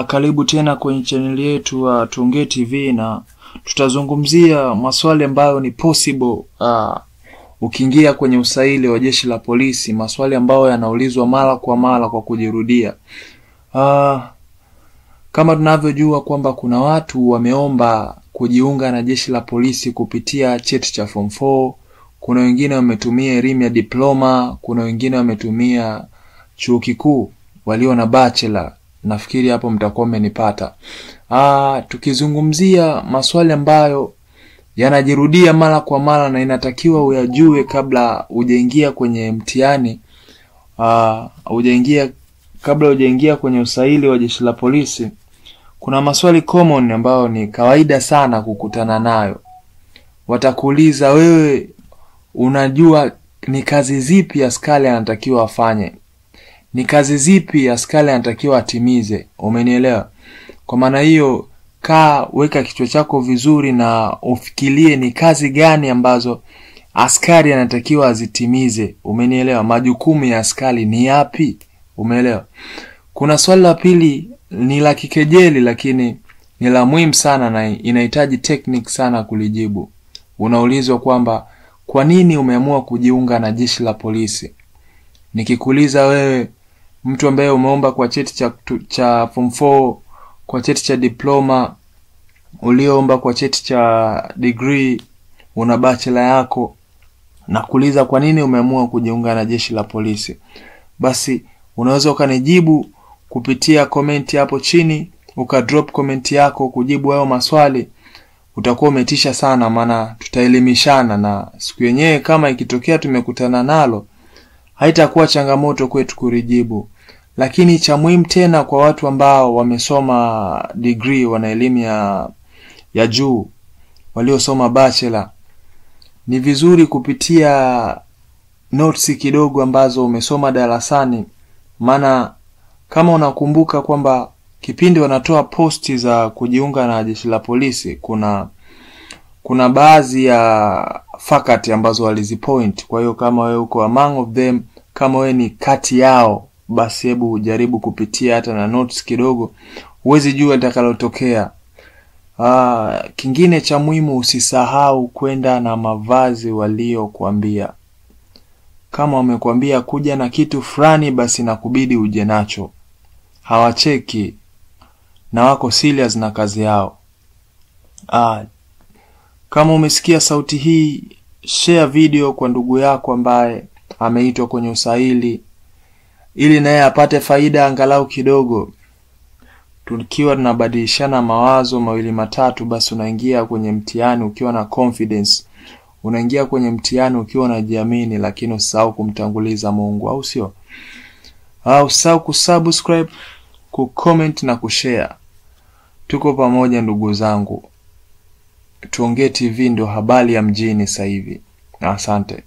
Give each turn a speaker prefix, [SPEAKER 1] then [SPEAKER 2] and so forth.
[SPEAKER 1] Karibu tena kwenye channel yetu Tuongee TV, na tutazungumzia maswali ambayo ni possible ukiingia kwenye usaili wa jeshi la polisi, maswali ambayo yanaulizwa mara kwa mara kwa kujirudia. Kama tunavyojua kwamba kuna watu wameomba kujiunga na jeshi la polisi kupitia cheti cha form 4, kuna wengine wametumia elimu ya diploma, kuna wengine wametumia chuo kikuu walio na bachelor. Nafikiri hapo mtakuwa mmenipata. Tukizungumzia maswali ambayo yanajirudia mara kwa mara na inatakiwa uyajue kabla hujaingia kwenye mtihani, kabla hujaingia kwenye usaili wa jeshi la polisi, kuna maswali common ambayo ni kawaida sana kukutana nayo. Watakuuliza, wewe unajua ni kazi zipi askari anatakiwa afanye? Ni kazi zipi askari anatakiwa atimize? Umenielewa? Kwa maana hiyo, weka kichwa chako vizuri na ufikirie ni kazi gani ambazo askari anatakiwa azitimize. Umenielewa? Majukumu ya askari ni yapi? Umeelewa? Kuna swali la pili ni la kikejeli, lakini ni la muhimu sana na inahitaji technique sana kulijibu. Unaulizwa kwamba kwa nini umeamua kujiunga na jeshi la polisi? Nikikuuliza wewe, mtu ambaye umeomba kwa cheti cha form 4, kwa cheti cha diploma, ulioomba kwa cheti cha degree, una bachelor yako, na kuuliza kwa nini umeamua kujiunga na jeshi la polisi, basi unaweza ukanijibu kupitia comment hapo chini, ukadrop comment yako kujibu hayo maswali. Utakuwa umetisha sana, maana tutaelimishana, na siku yenyewe kama ikitokea tumekutana nalo, haitakuwa changamoto kwetu kulijibu. Lakini cha muhimu tena kwa watu ambao wamesoma degree, wana elimu ya juu, waliosoma bachelor, ni vizuri kupitia notes kidogo ambazo umesoma darasani. Maana kama unakumbuka kwamba kipindi wanatoa posti za kujiunga na jeshi la polisi, kuna baadhi ya faculty ambazo walizipoint. Kwa hiyo kama wewe uko among of them, kama wewe ni kati yao, basi hebu jaribu kupitia hata na notes kidogo, uweze jua litakalotokea. Kingine cha muhimu, usisahau kwenda na mavazi waliokuambia. Kama wamekuambia kuja na kitu fulani, basi nakubidi uje nacho. Hawacheki na wako serious na kazi yao. Kama umesikia sauti hii, share video kwa ndugu yako ambaye ameitwa kwenye usaili, ili naye apate faida angalau kidogo. Tukiwa tunabadilishana mawazo mawili matatu, basi unaingia kwenye mtihani ukiwa na confidence. Unaingia kwenye mtihani ukiwa unajiamini, lakini usahau kumtanguliza Mungu, au sio? Usahau kusubscribe, kucomment na kushare. Tuko pamoja ndugu zangu. Tuongee TV ndio habari ya mjini sasa hivi. Asante.